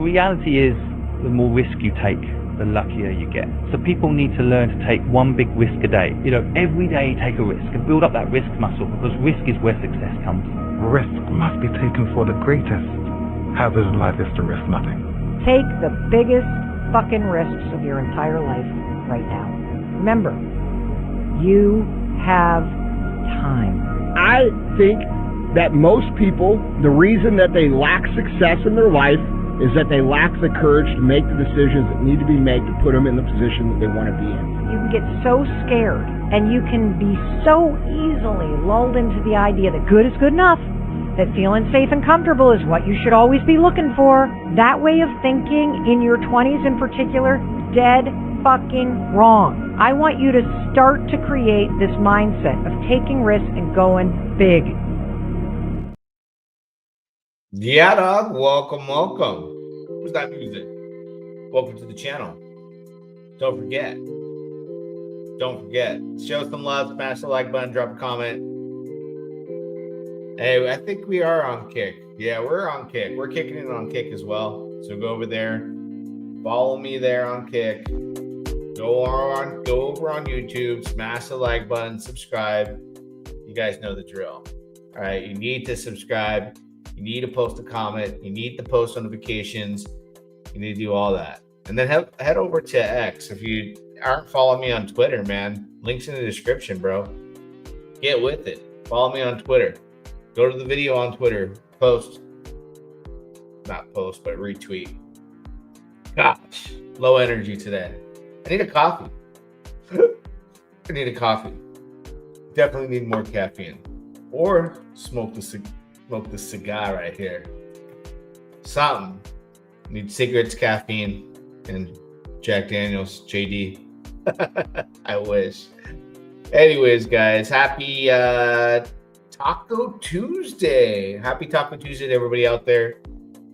The reality is, the more risk you take, the luckier you get. So people need to learn to take one big risk a day. Every day take a risk and build up that risk muscle, because risk is where success comes. Risk must be taken for the greatest. Hazard in life is to risk nothing. Take the biggest fucking risks of your entire life right now. Remember, you have time. I think that most people, the reason that they lack success in their life is that they lack the courage to make the decisions that need to be made to put them in the position that they want to be in. You can get so scared, and you can be so easily lulled into the idea that good is good enough, that feeling safe and comfortable is what you should always be looking for. That way of thinking, in your 20s in particular, dead fucking wrong. I want you to start to create this mindset of taking risks and going big. Yeah, dog. Welcome. Who's that music? Welcome to the channel. Don't forget. Show some love, smash the like button, drop a comment. Hey, I think we are on Kick. Yeah, we're on Kick. We're kicking it on Kick as well. So go over there. Follow me there on Kick. Go over on YouTube, smash the like button, subscribe. You guys know the drill. All right, you need to subscribe. You need to post a comment. You need to post notifications. You need to do all that. And then head over to X. If you aren't following me on Twitter, man, links in the description, bro. Get with it. Follow me on Twitter. Go to the video on Twitter. Not post, but retweet. Gosh, low energy today. I need a coffee. Definitely need more caffeine. Or smoke the cigar right here. Something. Need cigarettes, caffeine, and Jack Daniels, JD. I wish. Anyways, guys, happy Taco Tuesday. Happy Taco Tuesday to everybody out there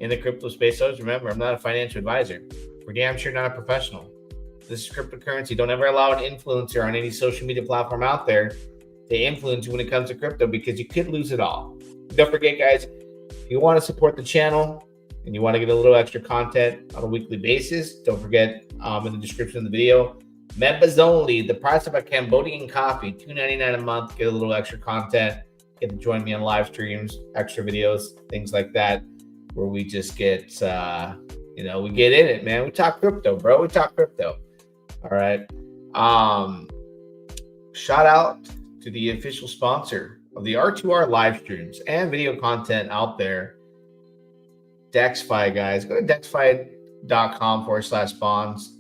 in the crypto space. So remember, I'm not a financial advisor. We're damn sure not a professional. This is cryptocurrency. Don't ever allow an influencer on any social media platform out there to influence you when it comes to crypto, because you could lose it all. Don't forget, guys, if you want to support the channel and you want to get a little extra content on a weekly basis, don't forget in the description of the video, members only, the price of a Cambodian coffee, $2.99 a month, get a little extra content, get to join me on live streams, extra videos, things like that, where we just get, we get in it, man. We talk crypto, bro. We talk crypto. All right. Shout out to the official sponsor of the R2R live streams and video content out there, DexFi, guys. Go to DexFi.com/bonds.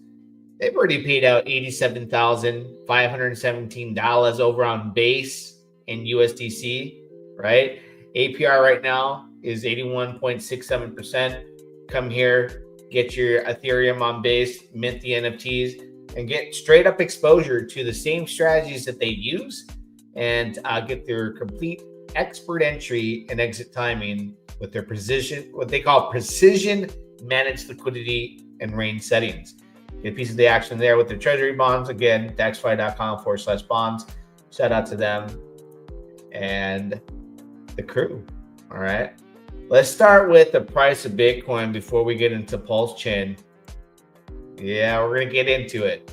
They've already paid out $87,517 over on base in USDC, right? APR right now is 81.67%. Come here, get your Ethereum on base, mint the NFTs, and get straight up exposure to the same strategies that they use, and get their complete expert entry and exit timing with their what they call precision managed liquidity and range settings. Get a piece of the action there with their treasury bonds. Again, DexFi.com/bonds. Shout out to them and the crew. All right. Let's start with the price of Bitcoin before we get into PulseChain. Yeah, we're going to get into it.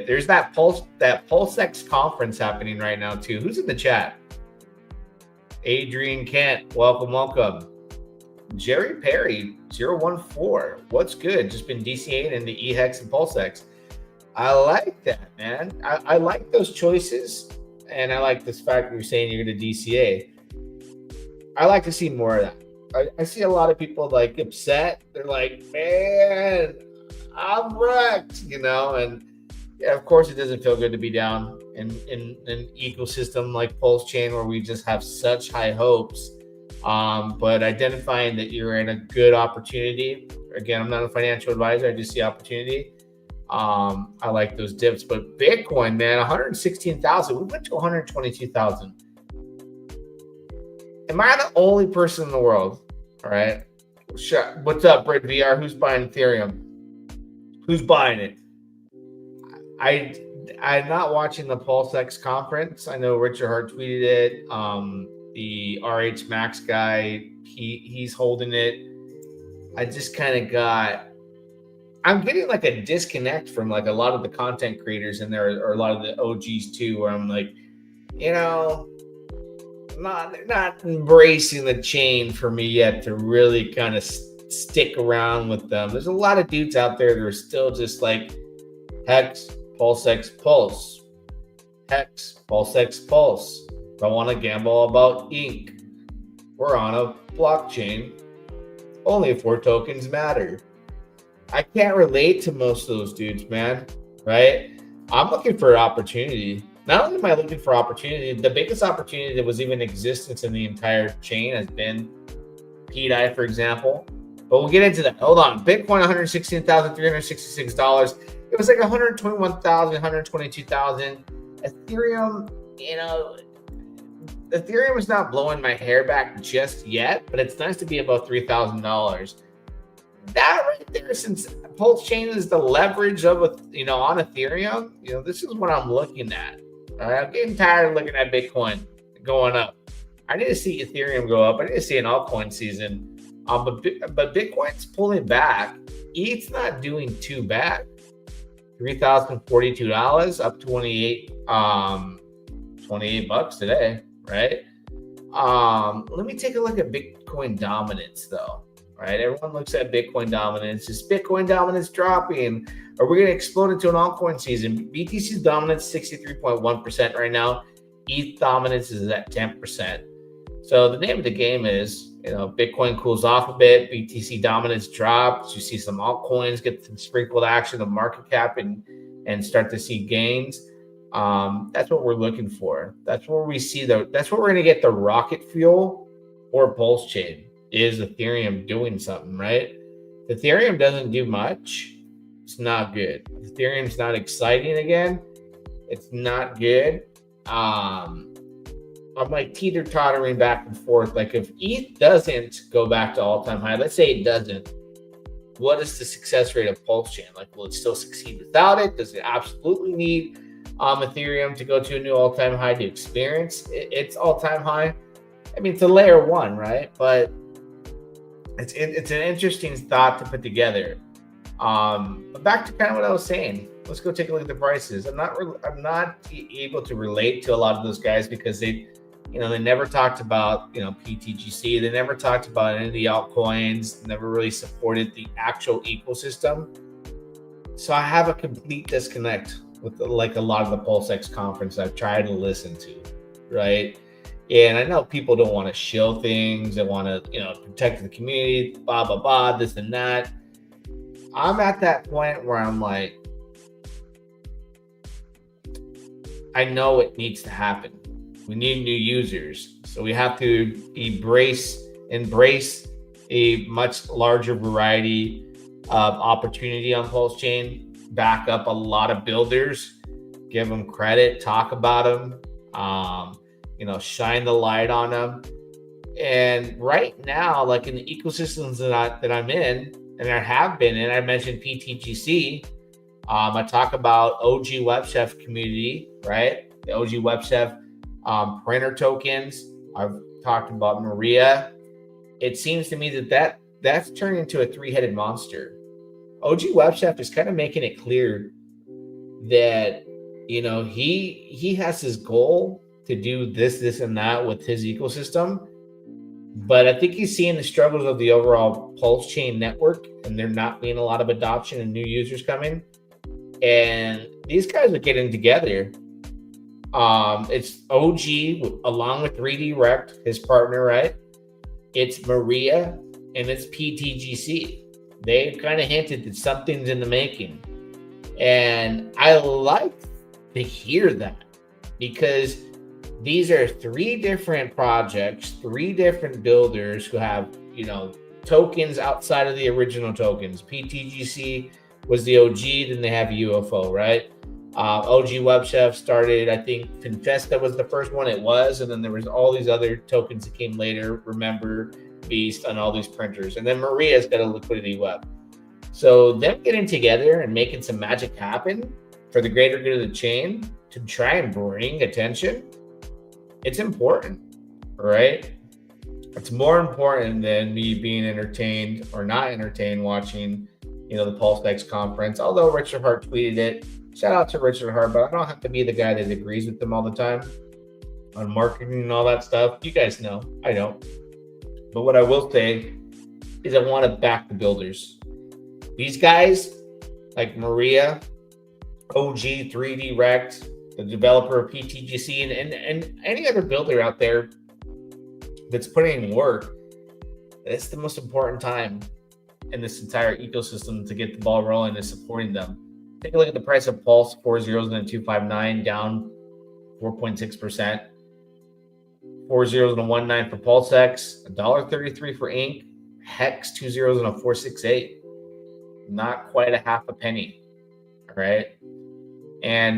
There's that PulseX conference happening right now too. Who's in the chat? Adrian Kent, welcome. Jerry Perry, 014. What's good? Just been DCAing into eHex and PulseX. I like that, man. I like those choices, and I like this fact that you're saying you're going to DCA. I like to see more of that. I see a lot of people like upset. They're like, man, I'm wrecked, and yeah, of course it doesn't feel good to be down in an ecosystem like PulseChain where we just have such high hopes. But identifying that you're in a good opportunity. Again, I'm not a financial advisor. I just see opportunity. I like those dips. But Bitcoin, man, 116,000. We went to 122,000. Am I the only person in the world? All right. What's up, Brit VR? Who's buying Ethereum? Who's buying it? I'm not watching the PulseX conference. I know Richard Hart tweeted it. The RH Max guy, he's holding it. I just kind of I'm getting like a disconnect from like a lot of the content creators in there, or a lot of the OGs too, where I'm like, you know, not embracing the chain for me yet to really kind of stick around with them. There's a lot of dudes out there that are still just like Hex, PulseX, Pulse. Hex, PulseX, Pulse. If I want to gamble about ink, we're on a blockchain. Only 4 tokens matter. I can't relate to most of those dudes, man. Right? I'm looking for opportunity. Not only am I looking for opportunity, the biggest opportunity that was even in existence in the entire chain has been PDI, for example. But we'll get into that. Hold on. Bitcoin, $116,366. It was like $121,000, $122,000. Ethereum, you know, Ethereum is not blowing my hair back just yet, but it's nice to be above $3,000. That right there, since PulseChain is the leverage of on Ethereum, this is what I'm looking at. All right, I'm getting tired of looking at Bitcoin going up. I need to see Ethereum go up. I need to see an altcoin season. But Bitcoin's pulling back. ETH's not doing too bad. $3,042, up 28 $28 today, right? Let me take a look at Bitcoin dominance though. Right, everyone looks at Bitcoin dominance. Is Bitcoin dominance dropping? Are we going to explode into an altcoin season? BTC's dominance 63.1% right now. ETH dominance is at 10%. So the name of the game is, Bitcoin cools off a bit. BTC dominance drops. You see some altcoins get some sprinkled action of market cap and start to see gains. That's what we're looking for. That's where we see that's where we're going to get the rocket fuel or PulseChain. Is Ethereum doing something, right? If Ethereum doesn't do much, it's not good. If Ethereum's not exciting again, it's not good. I'm like teeter-tottering back and forth. Like if ETH doesn't go back to all-time high, let's say it doesn't, what is the success rate of PulseChain? Like, will it still succeed without it? Does it absolutely need Ethereum to go to a new all-time high to experience its all-time high? I mean, it's a layer 1, right? But it's an interesting thought to put together. But back to kind of what I was saying. Let's go take a look at the prices. I'm not able to relate to a lot of those guys because they never talked about PTGC. They never talked about any of the altcoins. Never really supported the actual ecosystem. So I have a complete disconnect with like a lot of the PulseX conference I've tried to listen to, right? And I know people don't want to shill things. They want to, protect the community, blah, blah, blah, this and that. I'm at that point where I'm like, I know it needs to happen. We need new users. So we have to embrace a much larger variety of opportunity on PulseChain, back up a lot of builders, give them credit, talk about them, shine the light on them. And right now, like in the ecosystems that I'm in and I have been in, I mentioned PTGC. I talk about OG WebChef community, right? The OG WebChef printer tokens. I've talked about Maria. It seems to me that's turned into a 3-headed monster. OG WebChef is kind of making it clear that he has his goal to do this and that with his ecosystem. But I think he's seeing the struggles of the overall PulseChain network, and there not being a lot of adoption and new users coming. And these guys are getting together. It's OG along with 3D Rect, his partner, right? It's Maria and it's PTGC. They kind of hinted that something's in the making. And I like to hear that because these are 3 different projects, 3 different builders who have, tokens outside of the original tokens. PTGC was the OG, then they have UFO, right? OG WebChef started, I think, Confesta was the first one it was, and then there was all these other tokens that came later, Remember, Beast, and all these printers. And then Maria's got a liquidity web. So them getting together and making some magic happen for the greater good of the chain to try and bring attention, it's important, right? It's more important than me being entertained or not entertained watching, the PulseX conference. Although Richard Hart tweeted it, shout out to Richard Hart, but I don't have to be the guy that agrees with them all the time on marketing and all that stuff. You guys know, I don't. But what I will say is I want to back the builders. These guys like Maria, OG, 3D Rect, the developer of PTGC, and any other builder out there that's putting in work, it's the most important time in this entire ecosystem to get the ball rolling and supporting them. Take a look at the price of Pulse, 4 zeros and a 259, down 4.6%. 4 zeros and a 1.9 for PulseX, $1.33 for Inc. Hex, 2 zeros and a 4.68. Not quite a half a penny. All right. And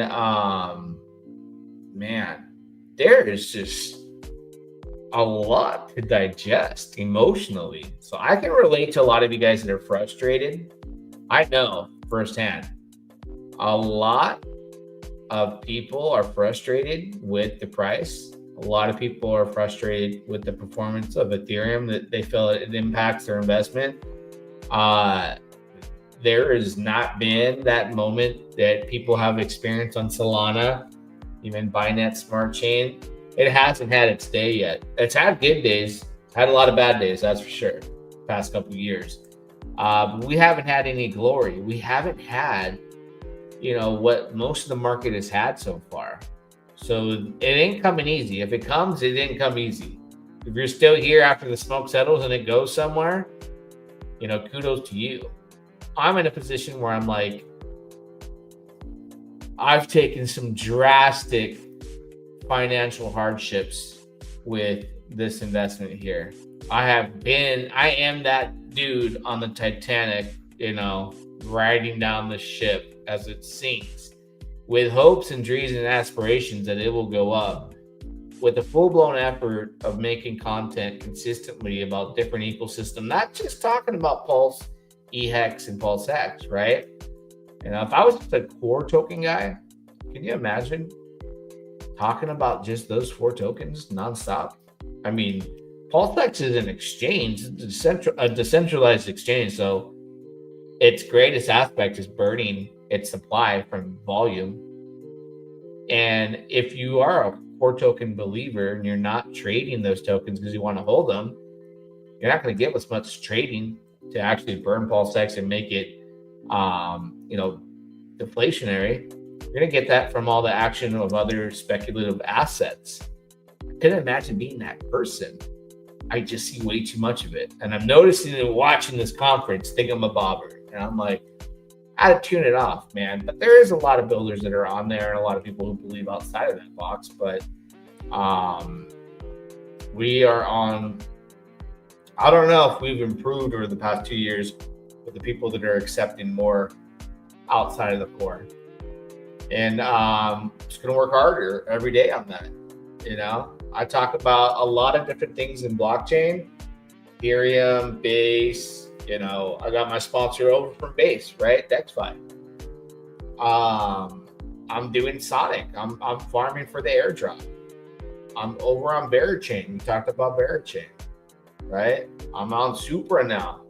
man, there is just a lot to digest emotionally. So I can relate to a lot of you guys that are frustrated. I know firsthand. A lot of people are frustrated with the price. A lot of people are frustrated with the performance of Ethereum, that they feel it impacts their investment. There has not been that moment that people have experienced on Solana, even Binance Smart Chain. It hasn't had its day yet. It's had good days, had a lot of bad days, that's for sure, past couple of years. But we haven't had any glory. We haven't had, what most of the market has had so far. So it ain't coming easy. If it comes, it didn't come easy. If you're still here after the smoke settles and it goes somewhere, kudos to you. I'm in a position where I'm like, I've taken some drastic financial hardships with this investment here. I am that dude on the Titanic, riding down the ship as it sinks, with hopes and dreams and aspirations that it will go up, with a full-blown effort of making content consistently about different ecosystems, not just talking about Pulse, EHEX, and PulseX, right? And if I was just a core token guy, can you imagine talking about just those 4 tokens nonstop? I mean, PulseX is an exchange, a decentralized exchange, so its greatest aspect is burning its supply from volume. And if you are a core token believer and you're not trading those tokens because you want to hold them, you're not going to get as much trading to actually burn PulseX and make it, deflationary. You're going to get that from all the action of other speculative assets. I couldn't imagine being that person. I just see way too much of it. And I'm noticing it watching this conference, thingamabobber. And I'm like, I had to tune it off, man. But there is a lot of builders that are on there and a lot of people who believe outside of that box. But we are on, I don't know if we've improved over the past 2 years with the people that are accepting more outside of the core. And just going to work harder every day on that. I talk about a lot of different things in blockchain, Ethereum, Base. I got my sponsor over from Base, right? DexFi. I'm doing Sonic. I'm farming for the airdrop. I'm over on VeriChain. We talked about VeriChain, right? I'm on Supra now.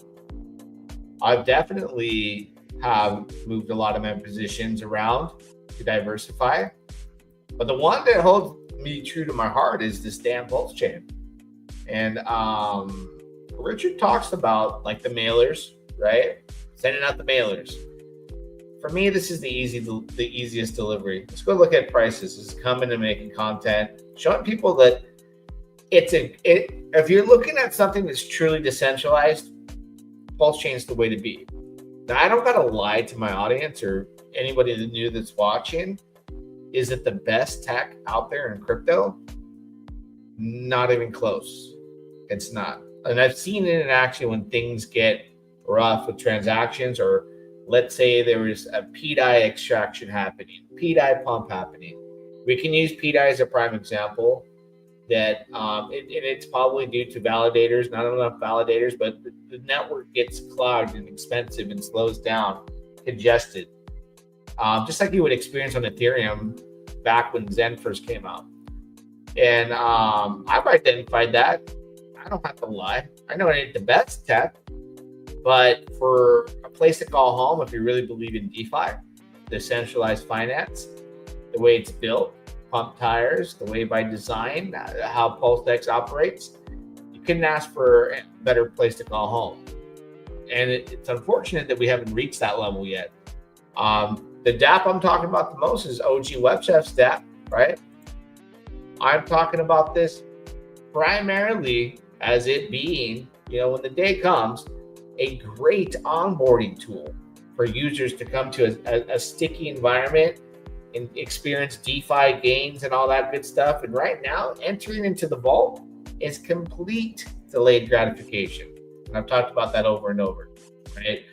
I've definitely have moved a lot of my positions around to diversify. But the one that holds me true to my heart is this damn PulseChain. And Richard talks about like the mailers, right? Sending out the mailers. For me, this is the easiest delivery. Let's go look at prices. This is coming and making content, showing people that if you're looking at something that's truly decentralized, PulseChain is the way to be. Now, I don't gotta lie to my audience or anybody that new that's watching. Is it the best tech out there in crypto? Not even close. It's not. And I've seen it in action when things get rough with transactions, or let's say there was a PDI extraction happening, PDI pump happening. We can use PDI as a prime example that it's probably due to validators, not enough validators, but the network gets clogged and expensive and slows down, congested. Just like you would experience on Ethereum back when Zen first came out. And I've identified that. I don't have to lie. I know it ain't the best tech, but for a place to call home, if you really believe in DeFi, decentralized finance, the way it's built, pump tires, the way by design, how PulseX operates, you couldn't ask for a better place to call home. And it's unfortunate that we haven't reached that level yet. The DApp I'm talking about the most is OG Web Chef's DApp, right? I'm talking about this primarily as it being, when the day comes, a great onboarding tool for users to come to a sticky environment and experience DeFi gains and all that good stuff. And right now, entering into the vault is complete delayed gratification. And I've talked about that over and over, right?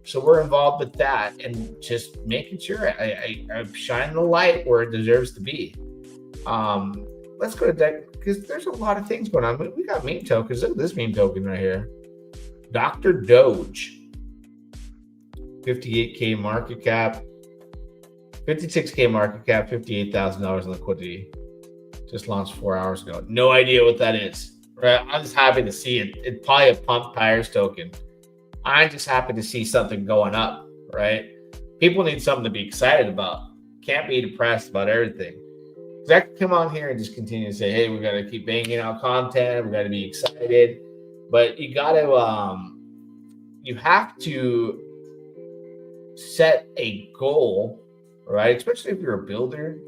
So we're involved with that and just making sure I shine the light where it deserves to be. Let's go to Dex, because there's a lot of things going on. We got meme tokens. Look at this meme token right here. Dr. Doge. 58K market cap. 56K market cap, $58,000 in liquidity. Just launched 4 hours ago. No idea what that is. Right? I'm just happy to see it. It's probably a pump tires token. I'm just happy to see something going up, right? People need something to be excited about. Can't be depressed about everything. Because I can come on here and just continue to say, hey, we got to keep banging out content. We got to be excited. But you got to, you have to set a goal, right? Especially if you're a builder,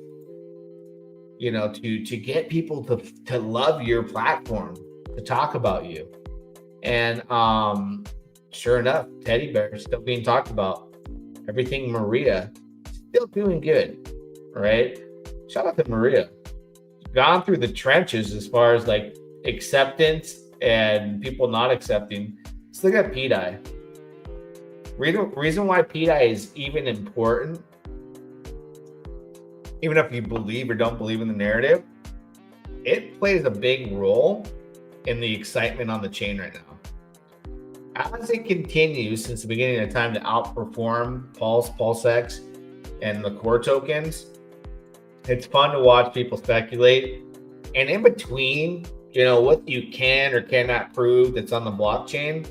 to get people to love your platform, to talk about you. And sure enough, Teddy Bear is still being talked about. Everything Maria, still doing good, right? Shout out to Maria. Gone through the trenches as far as like acceptance and people not accepting. Let's look at PDI. Reason why PDI is even important, even if you believe or don't believe in the narrative, it plays a big role in the excitement on the chain right now. As it continues since the beginning of time to outperform PulseX, and the core tokens, it's fun to watch people speculate. And in between, what you can or cannot prove that's on the blockchain,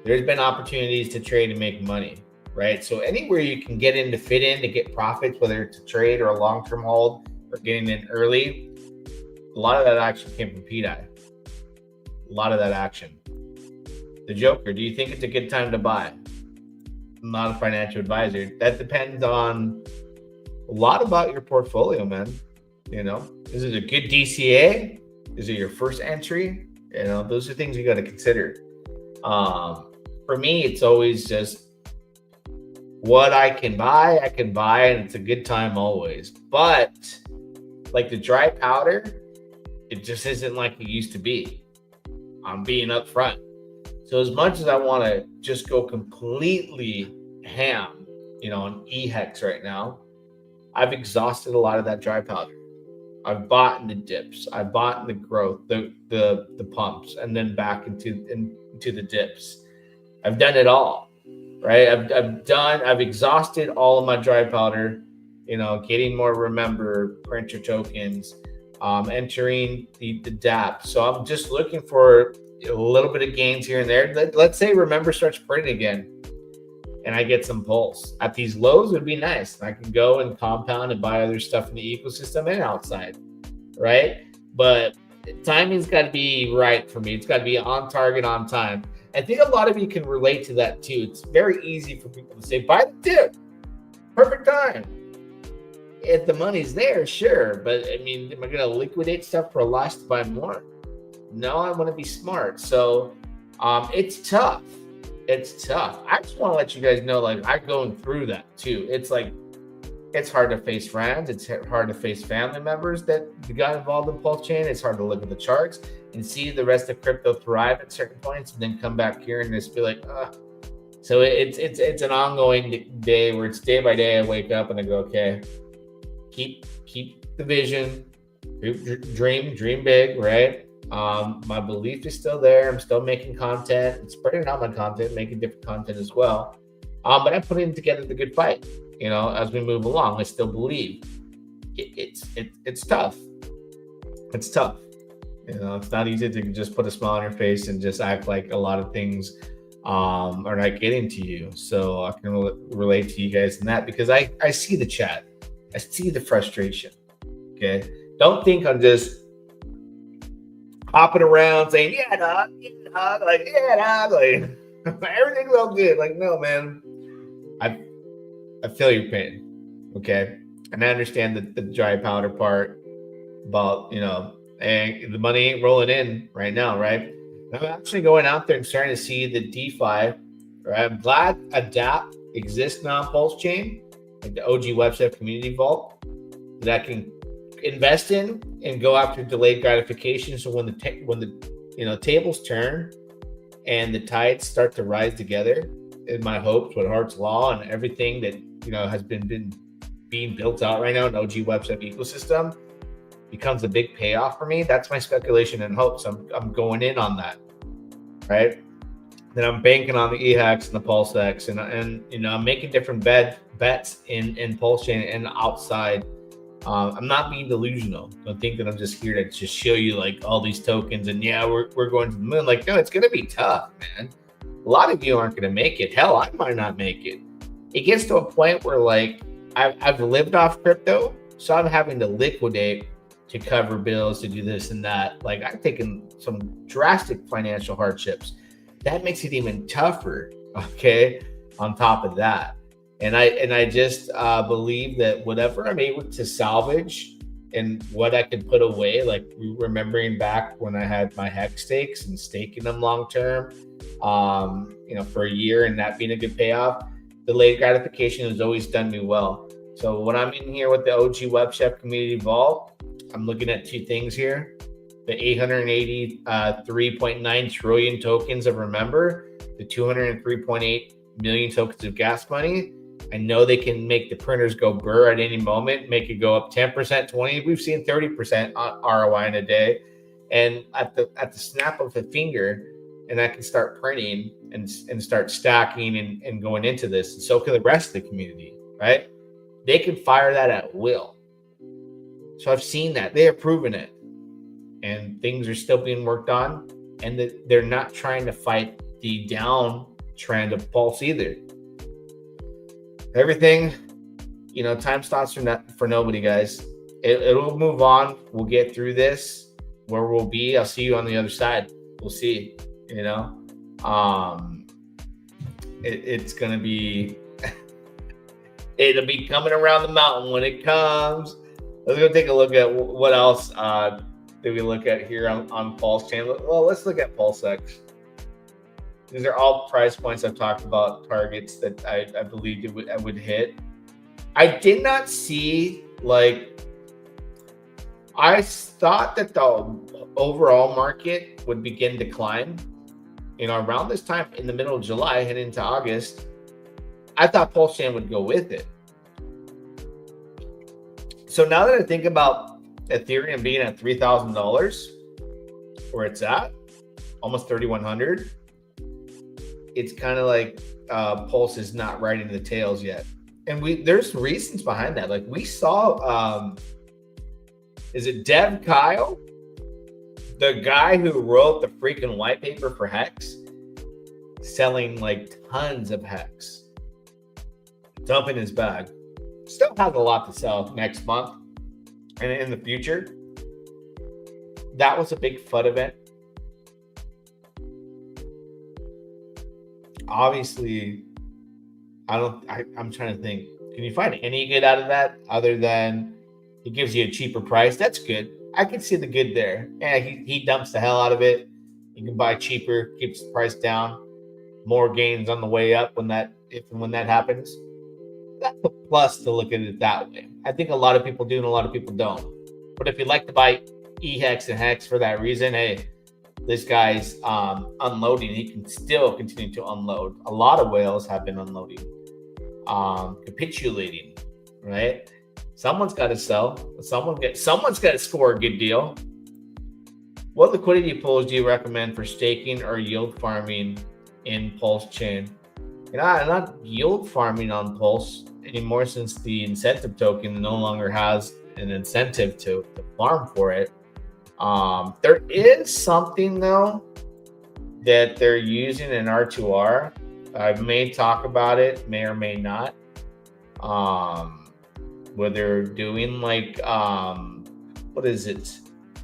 there's been opportunities to trade and make money, right? So anywhere you can get in to fit in to get profits, whether it's a trade or a long-term hold or getting in early, a lot of that action came from PDI. A lot of that action. The Joker, do you think it's a good time to buy? I'm not a financial advisor. That depends on a lot about your portfolio, man. Is it a good DCA? Is it your first entry? Those are things you got to consider. For me, it's always just what I can buy, and it's a good time always. But like the dry powder, it just isn't like it used to be. I'm being upfront. So as much as I want to just go completely ham, on EHEX right now, I've exhausted a lot of that dry powder. I've bought in the dips. I've bought in the growth, the pumps, and then back into the dips. I've done it all, right? I've exhausted all of my dry powder, getting more printer tokens, entering the DApp. So I'm just looking for a little bit of gains here and there. Let's say Remember starts printing again and I get some pulse. At these lows, it would be nice. I can go and compound and buy other stuff in the ecosystem and outside, right? But timing's got to be right for me. It's got to be on target, on time. I think a lot of you can relate to that too. It's very easy for people to say, buy the dip, perfect time. If the money's there, sure. But am I going to liquidate stuff for a loss to buy more? No, I want to be smart. So it's tough. It's tough. I just want to let you guys know, I'm going through that too. It's it's hard to face friends. It's hard to face family members that got involved in PulseChain. It's hard to look at the charts and see the rest of crypto thrive at certain points and then come back here and just be like, So it's an ongoing day where it's day by day. I wake up and I go, okay, keep the vision, dream big, right? My belief is still there. I'm still making content and spreading out my content, making different content as well. But I'm putting together the good fight, as we move along. I still believe it's tough. It's tough. You know, it's not easy to just put a smile on your face and just act like a lot of things are not getting to you. So I can relate to you guys in that, because I see the chat. I see the frustration. Okay. Don't think I'm just hopping around saying, yeah, dog, like, everything's all good. Like, no, man. I feel your pain. Okay. And I understand the dry powder part about, you know, and the money ain't rolling in right now, right? I'm actually going out there and starting to see the DeFi. Right? I'm glad Adapt exists now on PulseChain, like the OG website community vault, that I can invest in and go after delayed gratification. So when the tables turn and the tides start to rise together, in my hopes with Hart's Law and everything that has been being built out right now in OG website ecosystem, becomes a big payoff for me. That's my speculation and hopes. I'm going in on that, right? Then I'm banking on the EHEX and the PulseX, and I'm making different bets in PulseChain and outside. I'm not being delusional. Don't think that I'm just here to just show you like all these tokens and we're going to the moon. Like, no, it's gonna be tough, man. A lot of you aren't gonna make it. Hell, I might not make it. It gets to a point where like I've lived off crypto, so I'm having to liquidate to cover bills, to do this and that. Like, I've taken some drastic financial hardships. That makes it even tougher, okay, on top of that. And I just believe that whatever I'm able to salvage and what I can put away, like remembering back when I had my hex stakes and staking them long term, for a year, and that being a good payoff, delayed gratification has always done me well. So when I'm in here with the OG Web Chef Community Vault, I'm looking at two things here: the 883.9 trillion tokens of Remember, the 203.8 million tokens of gas money. I know they can make the printers go burr at any moment, make it go up 10%, 20%. We've seen 30% ROI in a day. And at the snap of a finger, and I can start printing and start stacking and going into this. And so can the rest of the community, right? They can fire that at will. So I've seen that. They have proven it. And things are still being worked on. And that they're not trying to fight the downtrend of Pulse either. Everything, time stops for nobody, guys. It'll move on. We'll get through this. Where we'll be, I'll see you on the other side. We'll see. It's gonna be. It'll be coming around the mountain when it comes. Let's go take a look at what else did we look at here on PulseChain. Well, let's look at PulseX. These are all price points I've talked about, targets that I believed I would hit. I did not see, I thought that the overall market would begin to climb. Around this time in the middle of July, heading into August, I thought PulseChain would go with it. So now that I think about Ethereum being at $3,000, where it's at, almost 3,100, it's kind of like Pulse is not riding the tails yet. And there's reasons behind that. Like, we saw, is it Dev Kyle? The guy who wrote the freaking white paper for Hex, selling like tons of Hex, dumping his bag. Still has a lot to sell next month and in the future. That was a big FUD event. Obviously, I'm trying to think. Can you find any good out of that other than he gives you a cheaper price? That's good. I can see the good there. Yeah, he dumps the hell out of it. You can buy cheaper, keeps the price down. More gains on the way up when that happens. That's a plus to look at it that way. I think a lot of people do and a lot of people don't. But if you like to buy EHEX and HEX for that reason, hey, this guy's unloading. He can still continue to unload. A lot of whales have been unloading, capitulating, right? Someone's got to sell. Someone's got to score a good deal. What liquidity pools do you recommend for staking or yield farming in PulseChain? I'm not yield farming on Pulse anymore, since the incentive token no longer has an incentive to farm for it. There is something though that they're using in R2R. I may talk about it, may or may not. Where they're doing like what is it?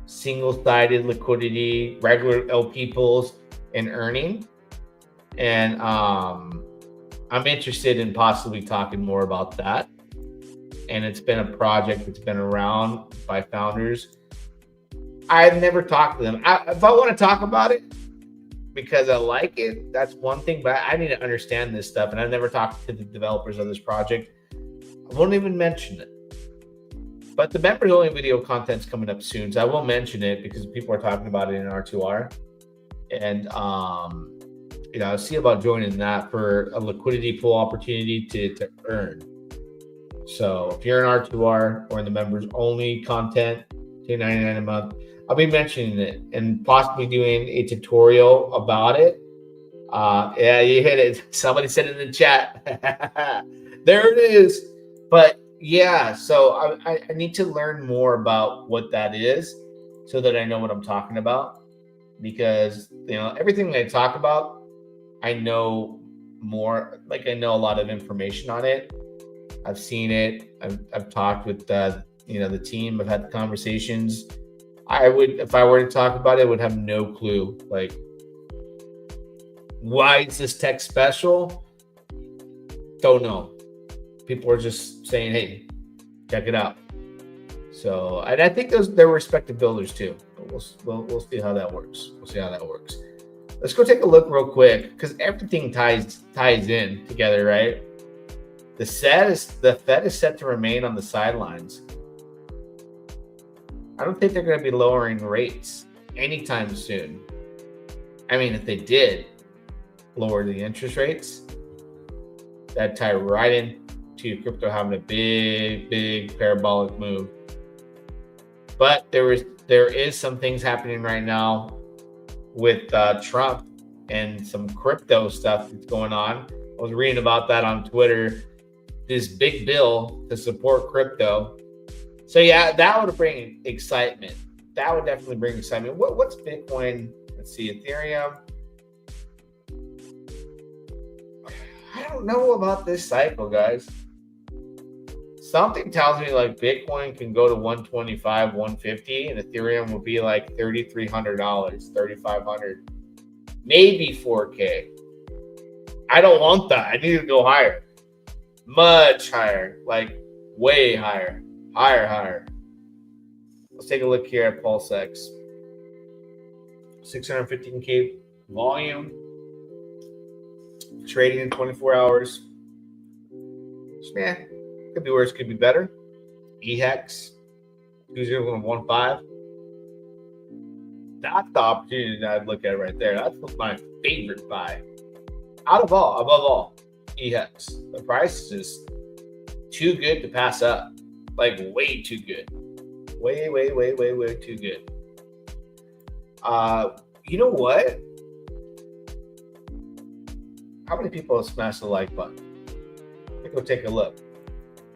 Single-sided liquidity, regular LP pools, and earning. And I'm interested in possibly talking more about that. And it's been a project that's been around by founders. I've never talked to them. If I want to talk about it because I like it, that's one thing. But I need to understand this stuff. And I've never talked to the developers of this project. I won't even mention it. But the members only video content's coming up soon. So I will mention it because people are talking about it in R2R. And I'll see about joining that for a liquidity pool opportunity to earn. So if you're in R2R or in the members only content, $2.99 a month, I'll be mentioning it and possibly doing a tutorial about it. Yeah, you hit it. Somebody said it in the chat. There it is. But yeah, so I need to learn more about what that is so that I know what I'm talking about. Because, everything I talk about, I know more, like I know a lot of information on it. I've seen it. I've talked with the team. I've had the conversations. If I were to talk about it, I would have no clue. Like, why is this tech special? Don't know. People are just saying, hey, check it out. So, and I think they're respected builders too. But we'll see how that works. Let's go take a look real quick because everything ties in together, right? The Fed is set to remain on the sidelines. I don't think they're going to be lowering rates anytime soon. I mean, if they did lower the interest rates, that'd tie right into crypto having a big parabolic move. But there is some things happening right now with Trump and some crypto stuff that's going on. I was reading about that on Twitter. This big bill to support crypto. So yeah, that would bring excitement. That would definitely bring excitement. What's Bitcoin? Let's see, Ethereum. I don't know about this cycle, guys. Something tells me like Bitcoin can go to 125, 150, and Ethereum will be like $3,300, $3,500, maybe 4K. I don't want that. I need to go higher. Much higher, like way higher. Higher. Let's take a look here at PulseX. 615K volume. Trading in 24 hours. Yeah, could be worse, could be better. EHEX 2015. That's the opportunity that I'd look at right there. That's my favorite buy. Above all, EHEX. The price is just too good to pass up. Like way too good. Way too good. You know what? How many people have smashed the like button? Let's go take a look.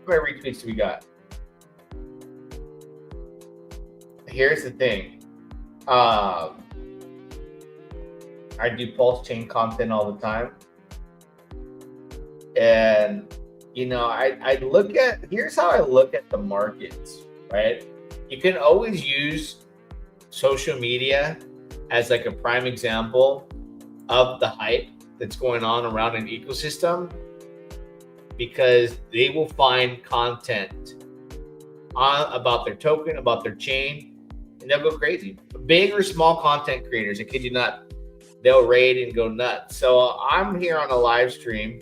How many retweets do we got? Here's the thing. I do PulseChain content all the time. And, here's how I look at the markets, right? You can always use social media as like a prime example of the hype that's going on around an ecosystem because they will find content about their token, about their chain, and they'll go crazy. Big or small content creators, I kid you not, they'll raid and go nuts. So I'm here on a live stream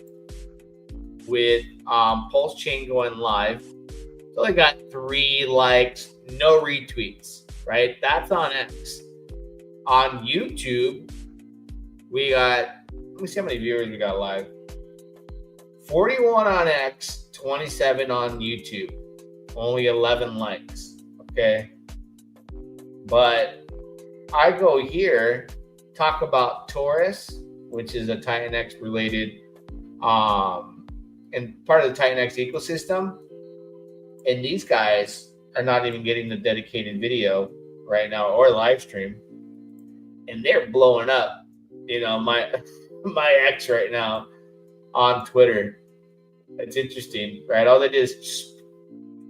with PulseChain going live. So I got 3 likes, no retweets, right? That's on X. On YouTube, we got, let me see how many viewers we got live. 41 on X, 27 on YouTube. Only 11 likes, okay? But I go here, talk about Taurus, which is a Titan X related, and part of the Titan X ecosystem. And these guys are not even getting the dedicated video right now, or live stream, and they're blowing up. You know, my ex right now on Twitter. It's interesting, right? All they did is just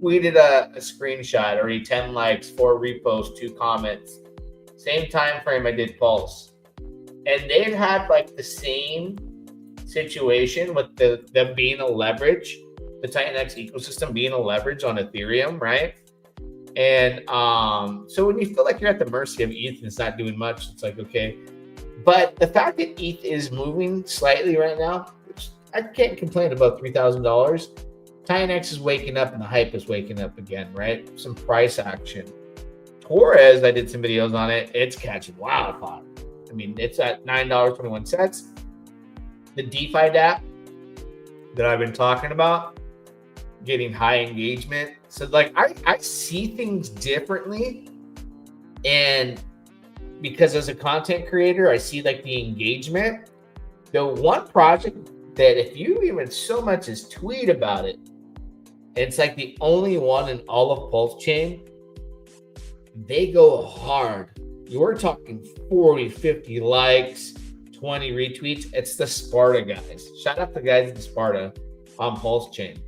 tweeted a screenshot, already 10 likes, 4 reposts, 2 comments. Same time frame I did Pulse. And they've had like the same situation with them being a leverage, the TitanX ecosystem being a leverage on Ethereum, right? And so when you feel like you're at the mercy of ETH and it's not doing much, it's like, okay. But the fact that ETH is moving slightly right now, which I can't complain about $3,000. TitanX is waking up and the hype is waking up again, right? Some price action. Torres, I did some videos on it. It's catching wildfire. I mean, it's at $9.21. The DeFi DApp that I've been talking about, getting high engagement. So like I see things differently. And because as a content creator, I see like the engagement. The one project that if you even so much as tweet about it, it's like the only one in all of PulseChain. They go hard. You're talking 40, 50 likes, 20 retweets. It's the Sparta guys. Shout out the guys at Sparta on PulseChain.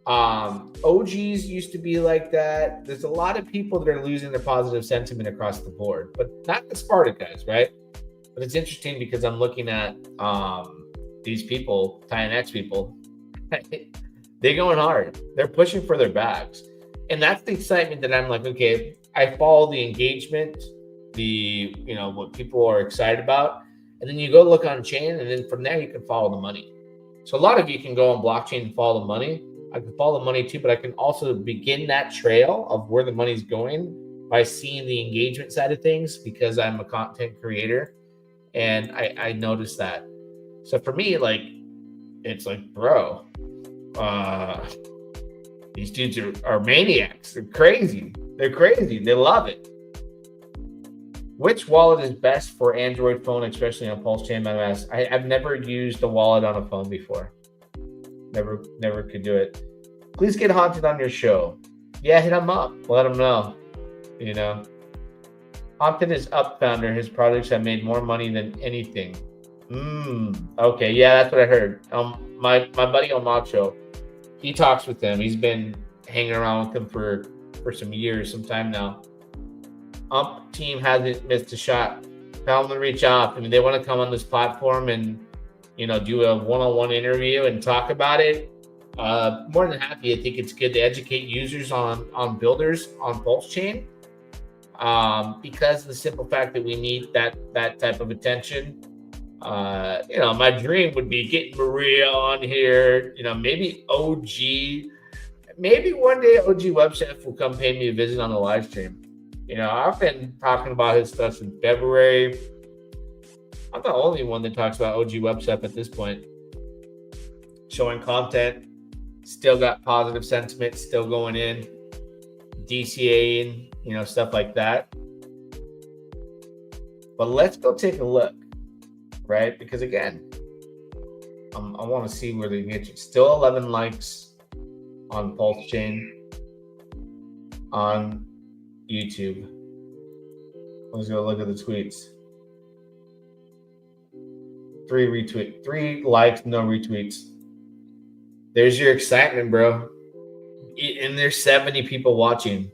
OGs used to be like that. There's a lot of people that are losing their positive sentiment across the board, but not the Sparta guys, right? But it's interesting because I'm looking at these people, TitanX people. They're going hard. They're pushing for their bags. And that's the excitement that I'm like, okay, I follow the engagement, what people are excited about. And then you go look on chain, and then from there you can follow the money. So a lot of you can go on blockchain and follow the money. I can follow the money too, but I can also begin that trail of where the money's going by seeing the engagement side of things because I'm a content creator. And I noticed that. So for me, like, it's like, bro, these dudes are maniacs. They're crazy. They're crazy. They love it. Which wallet is best for Android phone, especially on PulseChain MetaMask? I've never used a wallet on a phone before. Never could do it. Please get Haunted on your show. Yeah, hit him up. Let him know. You know, Haunted is Up founder. His projects have made more money than anything. Okay, yeah, that's what I heard. My buddy Omacho, he talks with him. He's been hanging around with him for some years, some time now. Team hasn't missed a shot. Tell them to reach out. I mean, they want to come on this platform and, do a one-on-one interview and talk about it. More than happy. I think it's good to educate users on builders on PulseChain because of the simple fact that we need that type of attention. My dream would be getting Maria on here, maybe OG. Maybe one day OG WebChef will come pay me a visit on the live stream. I've been talking about his stuff in February. I'm the only one that talks about OG WebChef at this point. Showing content, still got positive sentiment, still going in, DCAing, stuff like that. But let's go take a look, right? Because again, I want to see where they get you. Still 11 likes on PulseChain on YouTube. Let's go look at the tweets. 3 likes, no retweets. There's your excitement, bro. And there's 70 people watching.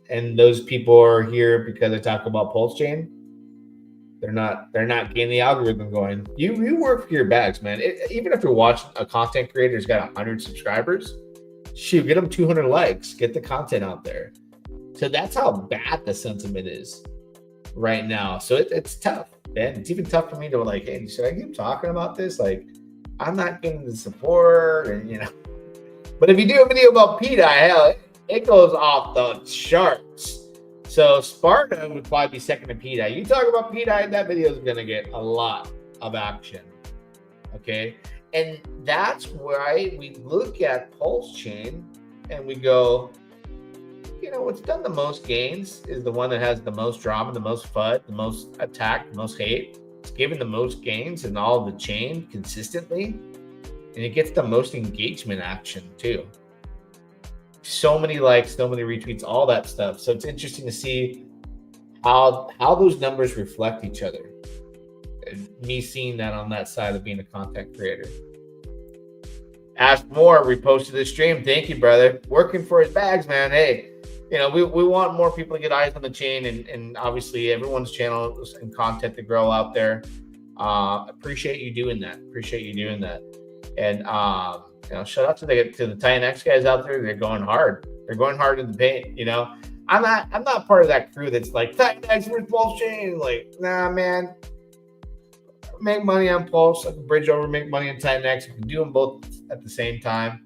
And those people are here because I talk about PulseChain. They're not getting the algorithm going. You work for your bags, man. Even if you're watching a content creator who's got 100 subscribers, shoot, get them 200 likes. Get the content out there. So that's how bad the sentiment is right now. So it's tough, man. It's even tough for me to like, hey, should I keep talking about this? Like, I'm not getting the support, and But if you do a video about PETA, hell, it goes off the charts. So Sparta would probably be second to PETA. You talk about PETA, that video is gonna get a lot of action. Okay, and that's why we look at PulseChain and we go, what's done the most gains is the one that has the most drama, the most FUD, the most attack, the most hate. It's given the most gains in all of the chain consistently, and it gets the most engagement action too. so many likes, so many retweets, all that stuff. So it's interesting to see how those numbers reflect each other. And me seeing that on that side of being a content creator. Ask More reposted the stream. Thank you, brother. Working for his bags, man. Hey, you know, we want more people to get eyes on the chain, and obviously everyone's channels and content to grow out there. Appreciate you doing that. And you know, shout out to the TitanX guys out there. They're going hard. They're going hard in the paint. You know, I'm not part of that crew that's like TitanX versus PulseChain. Like, nah, man. Make money on Pulse. I can bridge over, make money on TitanX. You can do them both at the same time.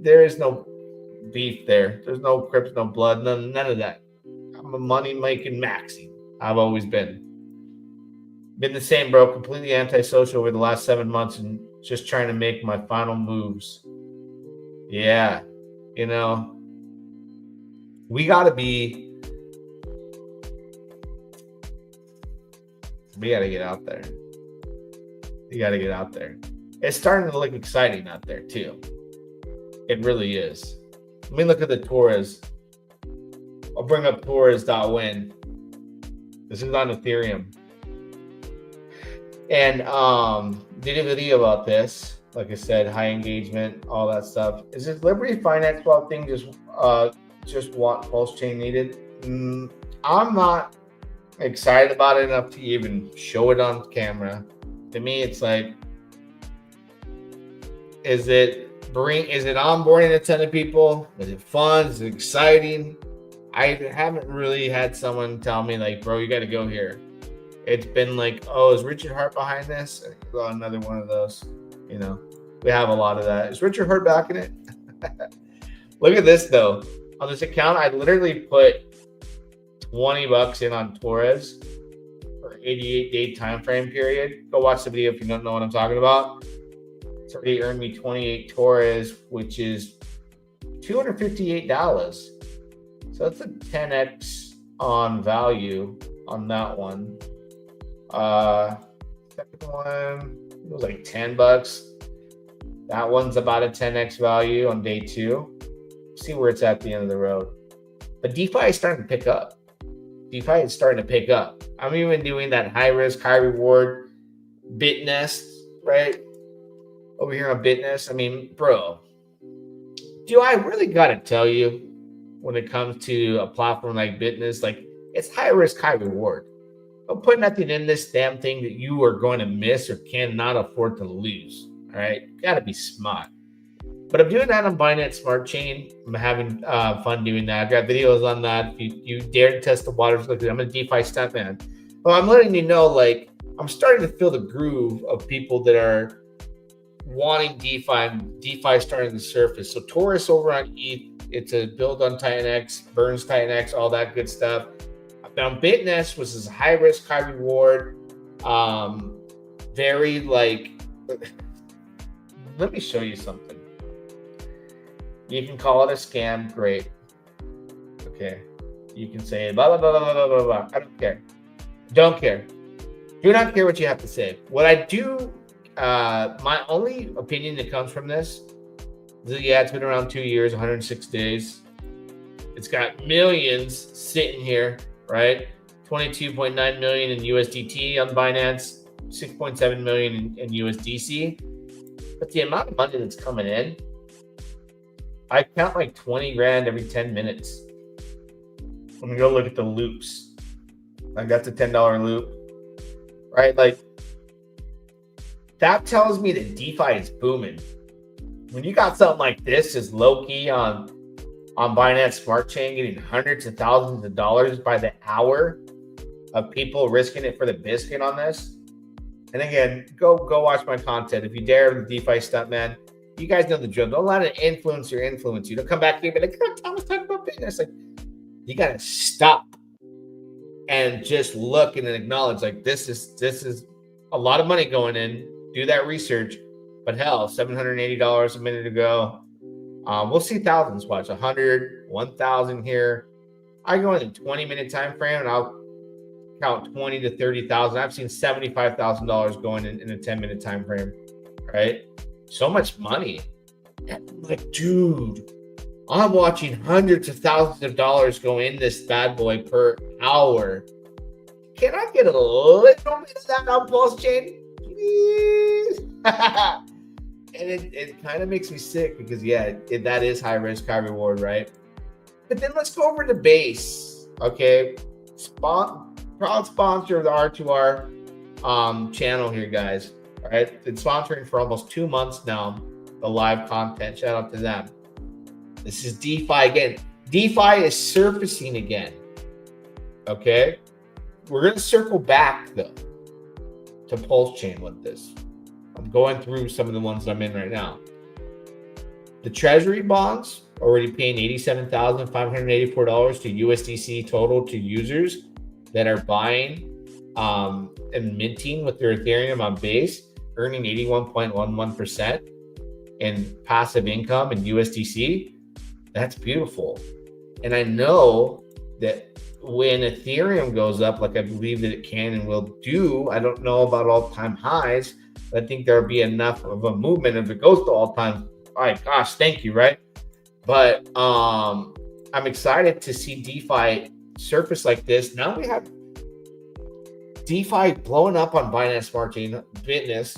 There is no beef there. There's no Crips, no blood, none of that. I'm a money-making maxi. I've always been the same, bro. Completely antisocial over the last 7 months and just trying to make my final moves. Yeah, you know, we gotta get out there. You gotta get out there. It's starting to look exciting out there too. It really is. Let me look at the Torres. I'll bring up Torres.win. This is on Ethereum. And did a video about this. Like I said, high engagement, all that stuff. Is this Liberty Finance Swap thing just what PulseChain needed? I'm not excited about it enough to even show it on camera. To me, it's like, is it onboarding a ton of people? Is it fun? Is it exciting? I haven't really had someone tell me like, bro, you got to go here. It's been like, oh, is Richard Hart behind this? Oh, another one of those. You know, we have a lot of that. Is Richard Hart back in it? Look at this though. On this account, I literally put $20 in on Torres for 88-day time frame period. Go watch the video if you don't know what I'm talking about. It's already earned me 28 Torres, which is $258. So that's a 10x on value on that one. Second one, it was like $10. That one's about a 10x value on day 2. See where it's at the end of the road. But DeFi is starting to pick up. I'm even doing that high risk, high reward BitNest, right? Over here on BitNest. I mean, bro, do I really got to tell you when it comes to a platform like BitNest, like it's high risk, high reward. Don't put nothing in this damn thing that you are going to miss or cannot afford to lose. All right. Got to be smart. But I'm doing that on Binance Smart Chain. I'm having fun doing that. I've got videos on that. If you dare to test the waters, look, I'm a DeFi stuntman. Well, I'm letting you know, like, I'm starting to feel the groove of people that are wanting DeFi, and DeFi starting to surface. So Taurus over on ETH, it's a build on TitanX, burns TitanX, all that good stuff. Now BitNest was this high risk, high reward, very like, let me show you something. You can call it a scam, great. Okay. You can say blah, blah, blah, blah, blah, blah, blah. I don't care. Don't care. Do not care what you have to say. What I do, my only opinion that comes from this is that, yeah, it's been around 2 years, 106 days. It's got millions sitting here, right? 22.9 million in USDT on Binance, 6.7 million in USDC. But the amount of money that's coming in, I count like 20 grand every 10 minutes. Let me go look at the loops. I got the $10 loop, right? Like, that tells me that DeFi is booming. When you got something like this, is low key on Binance Smart Chain, getting hundreds of thousands of dollars by the hour of people risking it for the biscuit on this. And again, go watch my content. If you dare, the DeFi stuntman. You guys know the drill. Don't let an influencer influence you. Don't come back here and be like, oh, Thomas talking about business. Like, you gotta stop and just look and acknowledge, like, this is a lot of money going in. Do that research. But hell, $780 a minute ago. We'll see thousands. Watch 100, 1,000 here. I go in a 20-minute time frame and I'll count 20 to 30,000. I've seen $75,000 going in a 10-minute time frame, right? So much money. And I'm like, dude, I'm watching hundreds of thousands of dollars go in this bad boy per hour. Can I get a little bit of that on PulseChain, please? And it kind of makes me sick because, yeah, that is high risk, high reward, right? But then let's go over to Base, okay? Proud sponsor of the R2R channel here, guys. All right, been sponsoring for almost 2 months now, the live content. Shout out to them. This is DeFi again. DeFi is surfacing again, okay? We're going to circle back, though, to PulseChain with this. I'm going through some of the ones I'm in right now. The Treasury bonds already paying $87,584 to USDC total to users that are buying and minting with their Ethereum on Base, earning 81.11% in passive income in USDC. That's beautiful. And I know that when Ethereum goes up, like I believe that it can and will do, I don't know about all-time highs, but I think there'll be enough of a movement if it goes to all-time. All right, gosh, thank you, right? But I'm excited to see DeFi surface like this. Now we have DeFi blowing up on Binance Smart Chain, Fitness,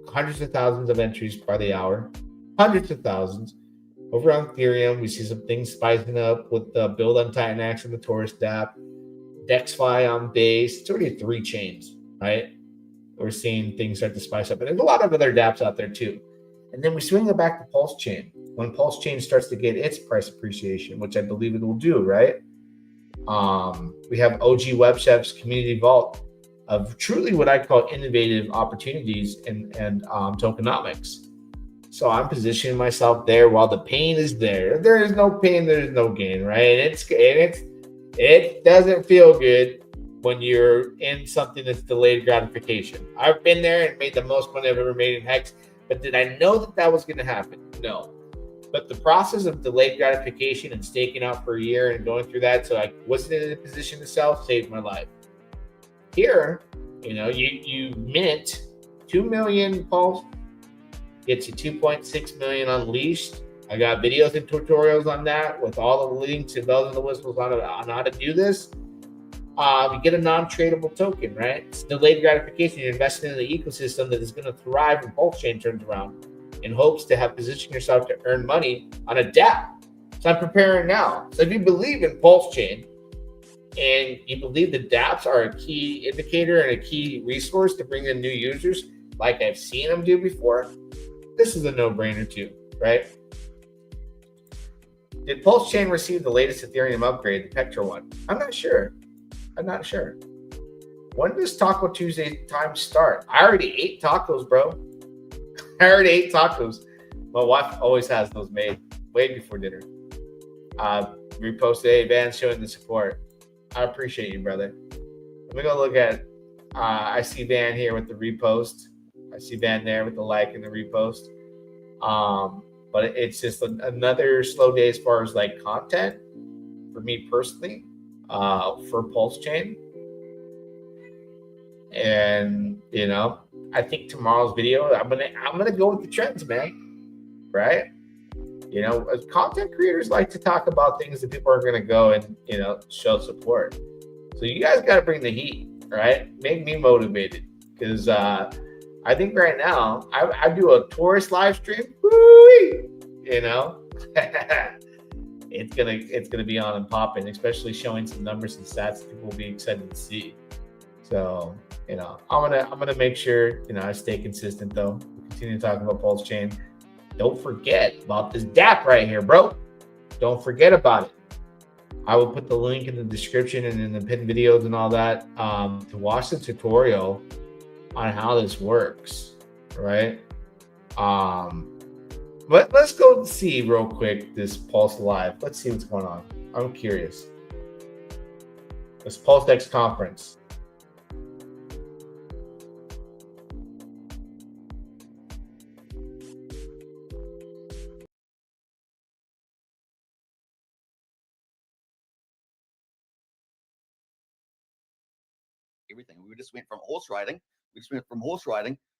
hundreds of thousands of entries by the hour, hundreds of thousands. Over on Ethereum, we see some things spicing up with the build on Titan and the Tourist app, DexFi on Base. It's already 3 chains, right? We're seeing things start to spice up. And there's a lot of other dApps out there too. And then we swing it back to PulseChain. When PulseChain starts to get its price appreciation, which I believe it will do, right? We have OG Web Chef's Community Vault of truly what I call innovative opportunities and tokenomics. So I'm positioning myself there while the pain is there. If there is no pain, there is no gain, right? It doesn't feel good when you're in something that's delayed gratification. I've been there and made the most money I've ever made in Hex, but did I know that was going to happen? No. But the process of delayed gratification and staking out for a year and going through that, so I wasn't in a position to sell, saved my life. Here, you mint 2 million Pulse, gets you 2.6 million unleashed. I got videos and tutorials on that with all the links and bells and the whistles on how to do this. You get a non-tradable token, right? It's delayed gratification. You're investing in the ecosystem that is going to thrive when PulseChain turns around, in hopes to have positioned yourself to earn money on a dApp. So I'm preparing now. So if you believe in PulseChain and you believe the dApps are a key indicator and a key resource to bring in new users, like I've seen them do before, this is a no-brainer too, right? Did PulseChain receive the latest Ethereum upgrade, the Petra one? I'm not sure. When does Taco Tuesday time start? I already ate tacos, bro. I already ate tacos. My wife always has those made way before dinner. Reposted, hey, Van, showing the support. I appreciate you, brother. Let me go look at, I see Van here with the repost. I see Van there with the like and the repost. But it's just another slow day as far as like content for me personally, for PulseChain. And I think tomorrow's video, I'm gonna go with the trends, man. Right? Content creators like to talk about things that people are gonna go and show support. So you guys got to bring the heat, right? Make me motivated, because I think right now I do a tourist live stream. It's gonna be on and popping, especially showing some numbers and stats that people will be excited to see. So I'm gonna make sure I stay consistent though. Continue talking about PulseChain. Don't forget about this dApp right here, bro. Don't forget about it. I will put the link in the description and in the pinned videos and all that to watch the tutorial on how this works, right? But let's go see real quick this Pulse Live. Let's see what's going on. I'm curious. This PulseX conference. Everything. We just went from horse riding.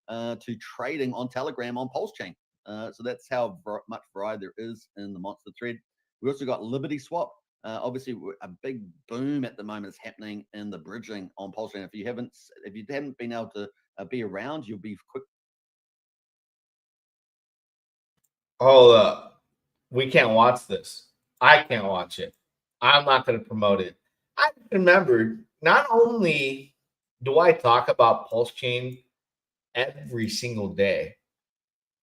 To trading on Telegram on PulseChain. So that's how much variety there is in the monster thread. We also got Liberty Swap. Obviously, a big boom at the moment is happening in the bridging on PulseChain. If you haven't been able to be around, you'll be quick. Hold up. We can't watch this. I can't watch it. I'm not going to promote it. I remembered, not only do I talk about PulseChain every single day,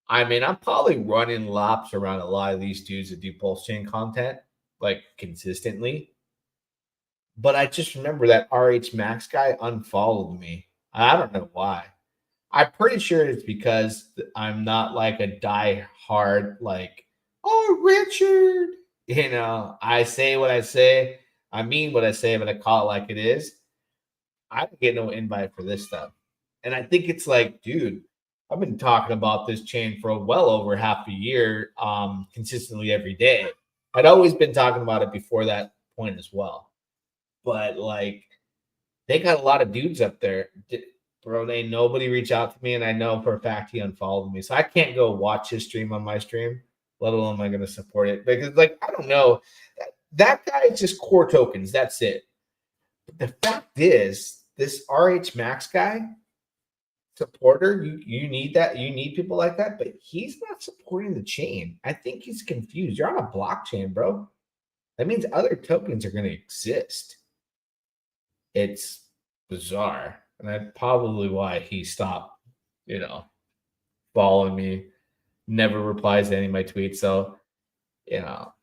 I mean, I'm probably running laps around a lot of these dudes that do PulseChain content, like, consistently. But I just remember that RH Max guy unfollowed me. I don't know why. I'm pretty sure it's because I'm not like a die-hard, like, oh, Richard. You know, I say what I say. I mean what I say, but I call it like it is. I don't get no invite for this stuff. And I think it's like, dude, I've been talking about this chain for well over half a year, consistently every day. I'd always been talking about it before that point as well. But like, they got a lot of dudes up there. Bro, ain't nobody reach out to me, and I know for a fact he unfollowed me. So I can't go watch his stream on my stream, let alone am I going to support it. Because, like, I don't know. That guy is just core tokens. That's it. But the fact is, this RH Max guy, supporter, you need that. You need people like that, but he's not supporting the chain. I think he's confused. You're on a blockchain, bro. That means other tokens are going to exist. It's bizarre. And that's probably why he stopped, following me, never replies to any of my tweets. So, I'll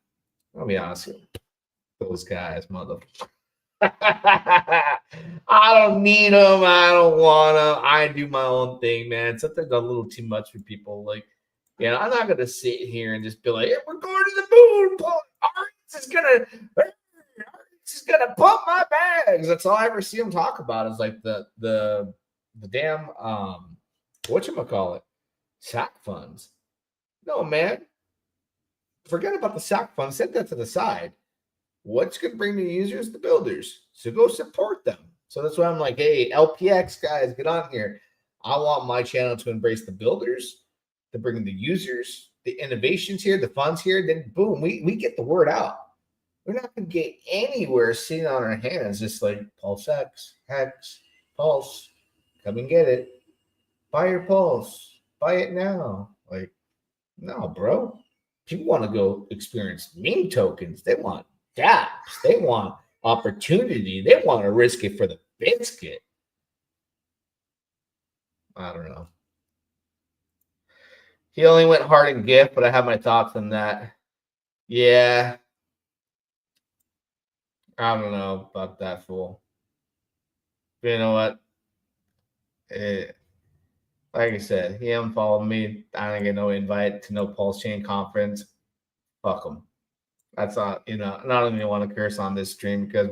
be honest with you. Those guys, I don't need them. I don't want them. I do my own thing, man. Sometimes a little too much for people. Like, I'm not going to sit here and just be like, hey, we're going to the moon. This is gonna pump my bags. That's all I ever see him talk about is like the damn whatchamacallit, SAC funds. No, man. Forget about the SAC funds. Set that to the side. What's gonna bring the users? The builders. So go support them. So that's why I'm like, hey, LPX guys, get on here. I want my channel to embrace the builders, to bring in the users, the innovations here, the funds here. Then boom, we get the word out. We're not going to get anywhere sitting on our hands, just like Pulse X, Hex, Pulse. Come and get it. Buy your Pulse. Buy it now. Like, no, bro. People want to go experience meme tokens. They want dApps. They want opportunity. They want to risk it for the biscuit. I don't know. He only went hard in GIF, but I have my thoughts on that. Yeah. I don't know about that fool. But you know what? Like I said, he unfollowed me. I didn't get no invite to no PulseChain conference. Fuck him. That's not, not only want to curse on this stream because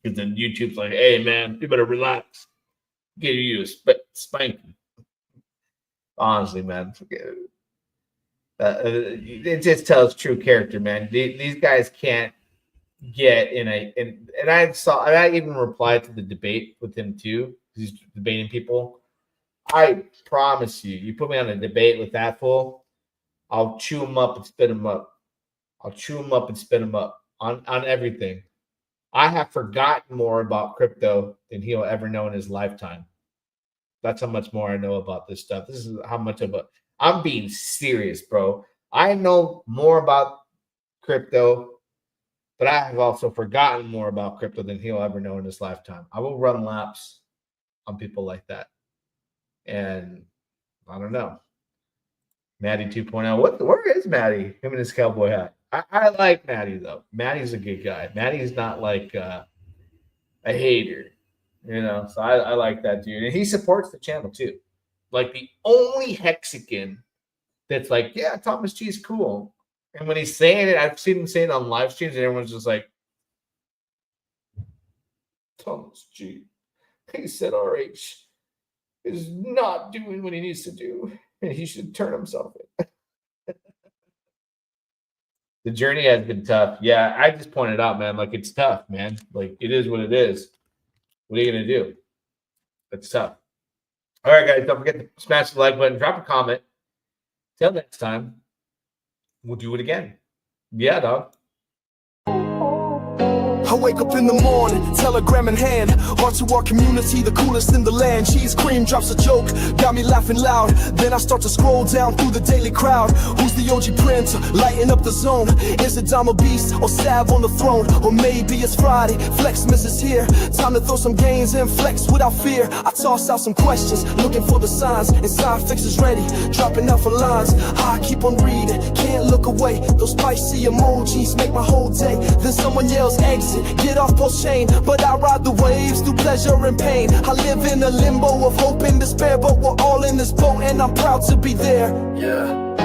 then YouTube's like, hey man, you better relax. Get you a spanking. Honestly, man, forget it. It just tells true character, man. These guys can't get and I even replied to the debate with him too. He's debating people. I promise you put me on a debate with that fool, I'll chew him up and spit him up. I'll chew him up and spit him up on everything. I have forgotten more about crypto than he'll ever know in his lifetime. That's how much more I know about this stuff. This is how much I'm being serious, bro. I know more about crypto, but I have also forgotten more about crypto than he'll ever know in his lifetime. I will run laps on people like that. And I don't know. Maddie 2.0. Where is Maddie? Him and his cowboy hat. I like Maddie, though. Maddie's a good guy. Maddie's not like a hater. So I like that dude. And he supports the channel, too. Like the only Hexican that's like, yeah, Thomas G is cool. And when he's saying it, I've seen him say it on live streams, and everyone's just like, Thomas G. He said RH is not doing what he needs to do, and he should turn himself in. The journey has been tough. Yeah, I just pointed out, man, like it's tough, man. Like it is what it is. What are you going to do? It's tough. All right, guys, don't forget to smash the like button, drop a comment. Till next time, we'll do it again. Yeah, dog. I wake up in the morning, telegram in hand, heart to our community, the coolest in the land. Cheese cream drops a joke, got me laughing loud. Then I start to scroll down through the daily crowd. Who's the OG Prince, lighting up the zone? Is it Dama Beast or Sav on the throne? Or maybe it's Friday, Flexmas is here. Time to throw some gains and flex without fear. I toss out some questions, looking for the signs. Inside fixes ready, dropping out for lines. I keep on reading, can't look away. Those spicy emojis make my whole day. Then someone yells exit, get off PulseChain. But I ride the waves through pleasure and pain. I live in a limbo of hope and despair, but we're all in this boat and I'm proud to be there. Yeah,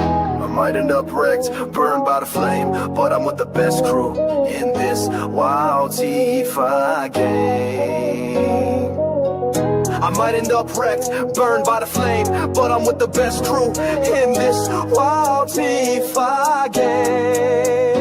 I might end up wrecked, burned by the flame, but I'm with the best crew in this wild DeFi game. I might end up wrecked, burned by the flame, but I'm with the best crew in this wild DeFi game.